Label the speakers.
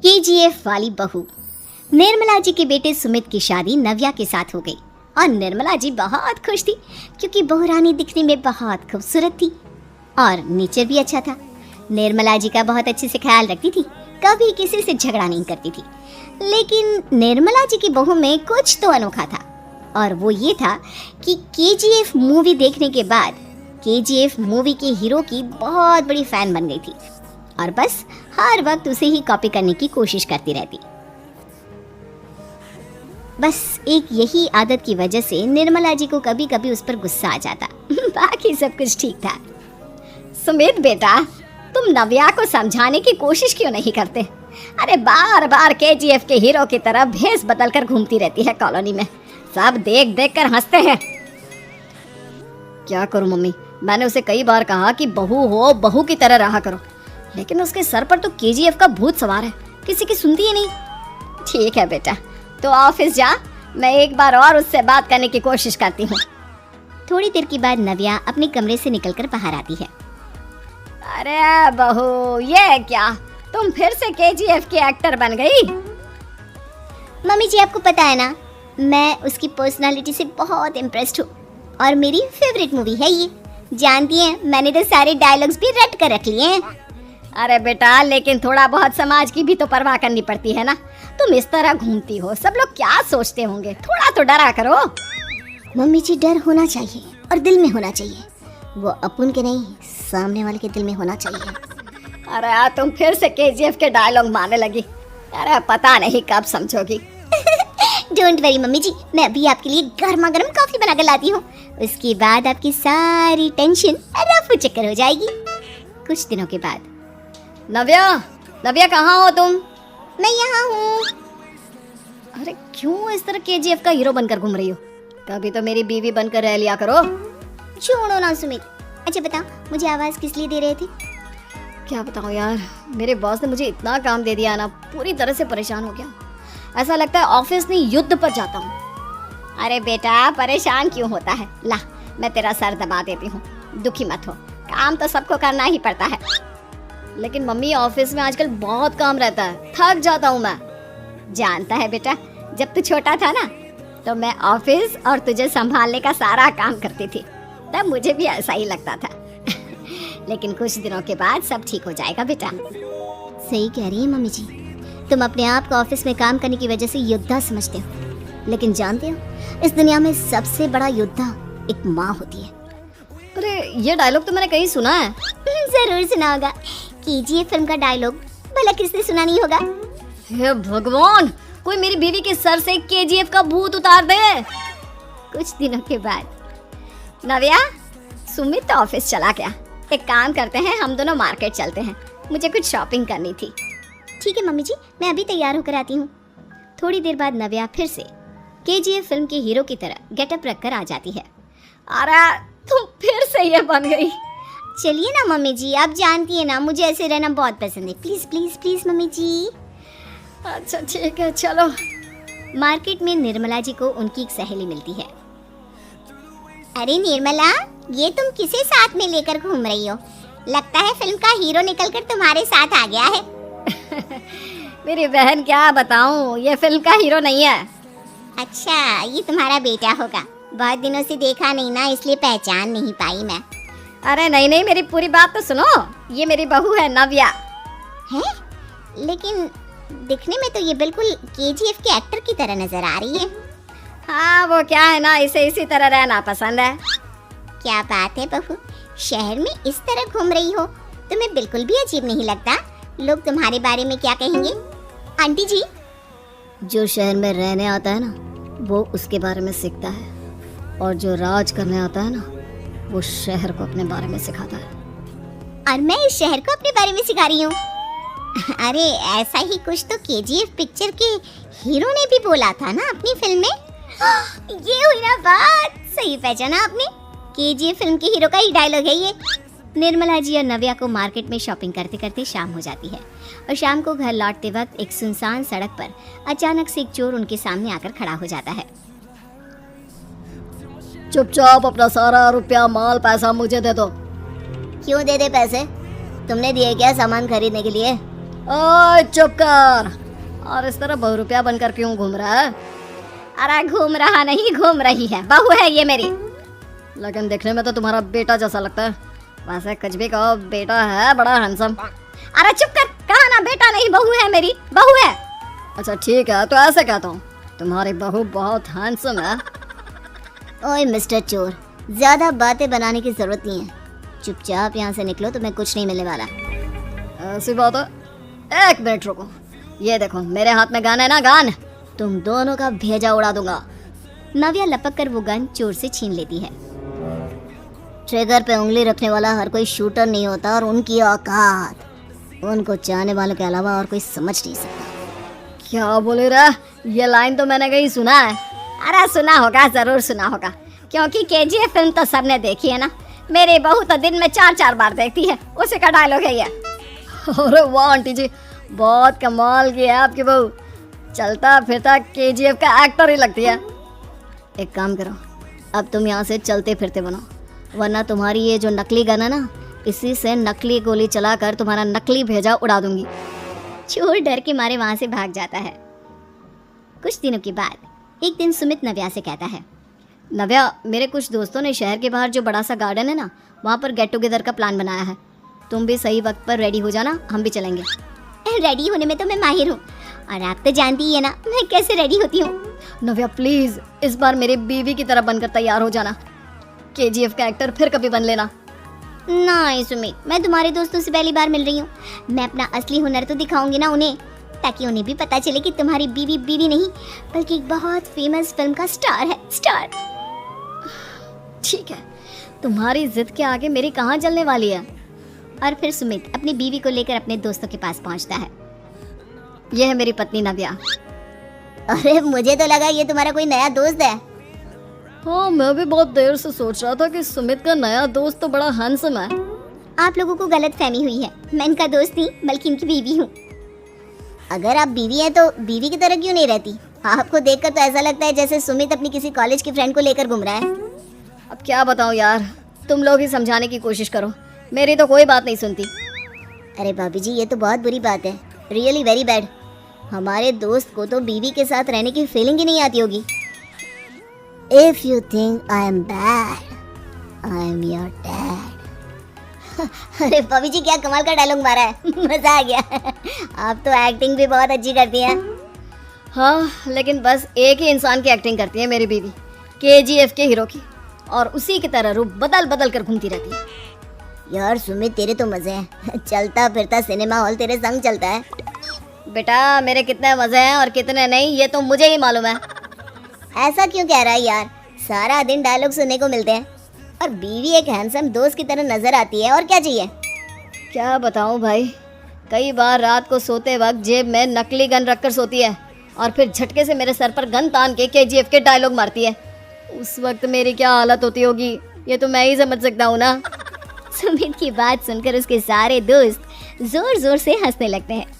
Speaker 1: KGF वाली बहू। निर्मला जी के बेटे सुमित की शादी नव्या के साथ हो गई और निर्मला जी बहुत खुश थी क्योंकि बहू रानी दिखने में बहुत खूबसूरत थी और नेचर भी अच्छा था। निर्मला जी का बहुत अच्छे से ख्याल रखती थी, कभी किसी से झगड़ा नहीं करती थी। लेकिन निर्मला जी की बहू में कुछ तो अनोखा था और वो ये था कि केजीएफ मूवी देखने के बाद केजीएफ मूवी के हीरो की बहुत बड़ी फैन बन गई थी और बस हर वक्त उसे ही कॉपी करने की कोशिश करती रहती। बस एक यही आदत की वजह से निर्मला जी को कभी कभी उस पर गुस्सा आ जाता। बाकी सब कुछ ठीक था। सुमित बेटा, तुम नव्या को समझाने की कोशिश क्यों नहीं करते? अरे बार बार केजीएफ के हीरो की तरह भेस बदल कर घूमती रहती है कॉलोनी में, सब देख देख कर हंसते हैं। क्या करूं मम्मी, मैंने उसे कई बार कहा कि बहू हो, बहू की तरह रहा करो, लेकिन उसके सर पर तो केजीएफ का भूत सवार है, किसी की सुनती ही नहीं। ठीक है बेटा, तो ऑफिस जा, मैं एक बार और उससे बात करने की कोशिश करती हूँ। थोड़ी देर के बाद नव्या अपने कमरे से निकलकर बाहर आती है। अरे बहू, ये क्या, तुम फिर से केजीएफ की एक्टर बन गई? मम्मी जी, आपको पता है ना, मैं उसकी पर्सनालिटी से बहुत इम्प्रेस्ड हूँ और मेरी फेवरेट मूवी है ये। जानती हैं, मैंने तो सारे डायलॉग्स भी रट कर रख लिए हैं। अरे बेटा, लेकिन थोड़ा बहुत समाज की भी तो परवाह करनी पड़ती है ना। तुम इस तरह घूमती हो, सब लोग क्या सोचते होंगे, थोड़ा तो डरा करो। मम्मी जी, डर होना चाहिए और दिल में होना चाहिए, वो अपन के नहीं, सामने वाले के दिल में होना चाहिए। अरे तुम फिर से केजीएफ के डायलॉग मारने लगी। अरे पता नहीं कब समझोगी। डोंट वरी मम्मी जी, मैं अभी आपके लिए गर्मा गर्म कॉफी बना कर लाती हूँ, उसके बाद आपकी सारी टेंशन रफू चक्कर हो जाएगी। कुछ दिनों के बाद। नव्या, नव्या कहाँ हो तुम? मैं यहाँ हूँ। अरे क्यों इस तरह केजीएफ का हीरो बनकर घूम रही हो? कभी तो मेरी बीवी बनकर रह लिया करो। छोड़ो ना सुमित। अच्छा बताओ, मुझे आवाज किस लिए दे रहे थे? क्या बताऊँ यार, मेरे बॉस ने मुझे इतना काम दे दिया ना, पूरी तरह से परेशान हो गया। ऐसा लगता है ऑफिस नहीं, युद्ध पर जाता हूँ। अरे बेटा, परेशान क्यों होता है? ला, मैं तेरा सर दबा देती हूँ, दुखी मत हो, काम तो सबको करना ही पड़ता है। लेकिन मम्मी, ऑफिस में आजकल बहुत काम रहता है, थक जाता हूँ मैं। जानता है बेटा, जब तू छोटा था ना, तो मैं ऑफिस और तुझे संभालने का सारा काम करती थी, तब मुझे भी ऐसा ही लगता था। लेकिन कुछ दिनों के बाद सब ठीक हो जाएगा बेटा। सही कह रही है मम्मी जी, तुम अपने आप को ऑफिस में काम करने की वजह से योद्धा समझते हो, लेकिन जानते हो, इस दुनिया में सबसे बड़ा योद्धा एक माँ होती है। अरे ये डायलॉग तो मैंने कहीं सुना है। जरूर सुना होगा, केजीएफ फिल्म का डायलॉग, भला किसने सुना नहीं होगा? हे भगवान, कोई मेरी बीवी के सर से केजीएफ का भूत उतार दे। कुछ दिनों के बाद। नव्या, सुमित तो ऑफिस चला गया, एक काम करते हैं, हम दोनों मार्केट चलते हैं, मुझे कुछ शॉपिंग करनी थी। ठीक है मम्मी जी, मैं अभी तैयार होकर आती हूँ। थोड़ी देर बाद नव्या फिर से केजीएफ फिल्म के हीरो की तरह गेटअप रखकर आ जाती है। अरे तुम फिर से ये बन गई। चलिए ना मम्मी जी, आप जानती है ना, मुझे ऐसे रहना बहुत पसंद है। प्लीज प्लीज प्लीज मम्मी जी। अच्छा ठीक है, चलो। मार्केट में निर्मला जी को उनकी एक सहेली मिलती है। अरे निर्मला, ये तुम किसे साथ में लेकर घूम रही हो? लगता है फिल्म का हीरो निकलकर तुम्हारे साथ आ गया है। मेरी बहन, क्या बताऊं, ये फिल्म का हीरो नहीं है। अच्छा, ये तुम्हारा बेटा होगा, बहुत दिनों से देखा नहीं ना, इसलिए पहचान नहीं पाई मैं। अरे नहीं नहीं, मेरी पूरी बात तो सुनो, ये मेरी बहू है नव्या। है? लेकिन दिखने में तो ये बिल्कुल केजीएफ के एक्टर की तरह नजर आ रही है। हाँ, वो क्या है ना, इसे इसी तरह रहना पसंद है। क्या बात है बहू, शहर में इस तरह घूम रही हो, तुम्हें बिल्कुल भी अजीब नहीं लगता? लोग तुम्हारे बारे में क्या कहेंगे? आंटी जी, जो शहर में रहने आता है ना, वो उसके बारे में सीखता है, और जो राज करने आता है ना, वो शहर को अपने बारे में सिखाता है। और मैं इस शहर को अपने बारे में सिखा रही हूँ। अरे ऐसा ही कुछ तो केजीएफ पिक्चर के हीरो ने भी बोला था ना अपनी फिल्म में। ये हुई ना बात, सही पहचाना आपने, केजीएफ फिल्म के हीरो का ही डायलॉग है ये। निर्मला जी और नव्या को मार्केट में शॉपिंग करते करते शाम हो जाती है और शाम को घर लौटते वक्त एक सुनसान सड़क पर अचानक से एक चोर उनके सामने आकर खड़ा हो जाता है। चुपचाप अपना सारा रुपया, माल, पैसा मुझे दे दो। क्यों दे दे पैसे? तुमने दिए क्या सामान खरीदने के लिए? ओए चुप कर। और इस तरह बहुरूपिया बनकर क्यों घूम रहा है? अरे घूम रहा नहीं, घूम रही है, बहू है ये मेरी। लेकिन देखने में तो तुम्हारा बेटा जैसा लगता है। वैसे कुछ भी कहो, बेटा है बड़ा हैंडसम। अरे चुप कर, कहा ना बेटा नहीं, बहू है मेरी, बहू है। अच्छा ठीक है, तो ऐसे कहता हूँ, तुम्हारी बहू बहुत हैंडसम है।
Speaker 2: ओए मिस्टर चोर, ज्यादा बातें बनाने की जरूरत नहीं है। चुपचाप यहाँ से निकलो, तुम्हें कुछ नहीं मिलने वाला।
Speaker 1: ऐसी बात है। एक मिनट रुको, ये देखो मेरे हाथ में गन है ना, गन।
Speaker 2: तुम दोनों का भेजा उड़ा दूंगा। नव्या लपक कर वो गन चोर से छीन लेती है। ट्रिगर पे उंगली रखने वाला हर कोई शूटर नहीं होता, और उनकी औकात उनको चाहने वालों के अलावा और कोई समझ नहीं सकता।
Speaker 1: क्या बोले रे? ये लाइन तो मैंने कहीं सुना है। अरे सुना होगा, जरूर सुना होगा, क्योंकि केजीएफ फिल्म तो सबने देखी है ना। मेरी बहू तो दिन में 4-4 बार देखती है, उसी का डायलॉग है ये। अरे वाह आंटी जी, बहुत कमाल की है आपकी बहू। चलता फिरता केजीएफ का एक्टर ही लगती है। एक काम करो, अब तुम यहाँ से चलते फिरते बनो, वरना तुम्हारी ये जो नकली गन है ना, इसी से नकली गोली चलाकर तुम्हारा नकली भेजा उड़ा दूंगी।
Speaker 2: चोर डर के मारे वहां से भाग जाता है। कुछ दिनों के बाद एक दिन सुमित नव्या से कहता है,
Speaker 1: नव्या, मेरे कुछ दोस्तों ने शहर के बाहर जो बड़ा सा गार्डन है ना, वहाँ पर गेट टुगेदर का प्लान बनाया है। तुम भी सही वक्त पर रेडी हो जाना, हम भी चलेंगे।
Speaker 2: रेडी होने में तो मैं माहिर हूँ, और आप तो जानती ही है ना मैं कैसे रेडी होती हूँ।
Speaker 1: नव्या प्लीज, इस बार मेरी बीवी की तरह बनकर तैयार हो जाना। केजीएफ का एक्टर फिर कभी बन लेना।
Speaker 2: नहीं सुमित, मैं तुम्हारे दोस्तों से पहली बार मिल रही हूँ। मैं अपना असली हुनर तो दिखाऊंगी ना उन्हें, ताकि उन्हें भी पता चले कि तुम्हारी बीवी बीवी नहीं, बल्कि एक बहुत फेमस फिल्म का स्टार है, स्टार।
Speaker 1: ठीक है, तुम्हारी जिद के आगे मेरी कहाँ चलने वाली है।
Speaker 2: और फिर सुमित अपनी बीवी को लेकर अपने दोस्तों के पास पहुँचता है।
Speaker 1: यह है मेरी पत्नी नव्या।
Speaker 2: अरे मुझे तो लगा ये तुम्हारा कोई नया दोस्त है।
Speaker 1: हाँ, मैं भी बहुत देर से सोच रहा था कि सुमित का नया दोस्त तो बड़ा हैंडसम है।
Speaker 2: आप लोगों को गलत फहमी हुई है, मैं इनका दोस्त नहीं बल्कि इनकी बीवी हूँ। अगर आप बीवी हैं तो बीवी की तरह क्यों नहीं रहती? आपको देखकर तो ऐसा लगता है जैसे सुमित अपनी किसी कॉलेज की फ्रेंड को लेकर घूम रहा है।
Speaker 1: अब क्या बताऊँ यार, तुम लोग ही समझाने की कोशिश करो, मेरी तो कोई बात नहीं सुनती।
Speaker 2: अरे भाभी जी, ये तो बहुत बुरी बात है, रियली वेरी बैड। हमारे दोस्त को तो बीवी के साथ रहने की फीलिंग ही नहीं आती होगी। If you think I am bad, I am your dad. अरे भाभी जी, क्या कमाल का डायलॉग मारा है, मजा आ गया। आप तो एक्टिंग भी बहुत अच्छी करती हैं।
Speaker 1: हाँ, लेकिन बस एक ही इंसान की एक्टिंग करती है मेरी बीवी, केजीएफ के हीरो की, और उसी की तरह रूप बदल बदल कर घूमती रहती है।
Speaker 2: यार सुमित, तेरे तो मजे हैं, चलता फिरता सिनेमा हॉल तेरे संग चलता है।
Speaker 1: बेटा, मेरे कितने मजे हैं और कितने नहीं, ये तो मुझे ही मालूम है।
Speaker 2: ऐसा क्यों कह रहा है यार? सारा दिन डायलॉग सुनने को मिलते हैं, और बीवी एक हैंडसम दोस्त की तरह नजर आती है, और क्या चाहिए?
Speaker 1: क्या बताऊं भाई, कई बार रात को सोते वक्त जेब में नकली गन रखकर सोती है, और फिर झटके से मेरे सर पर गन तान के केजीएफ के डायलॉग मारती है। उस वक्त मेरी क्या हालत होती होगी, ये तो मैं ही समझ सकता हूँ ना।
Speaker 2: सुमित की बात सुनकर उसके सारे दोस्त जोर जोर से हंसने लगते हैं।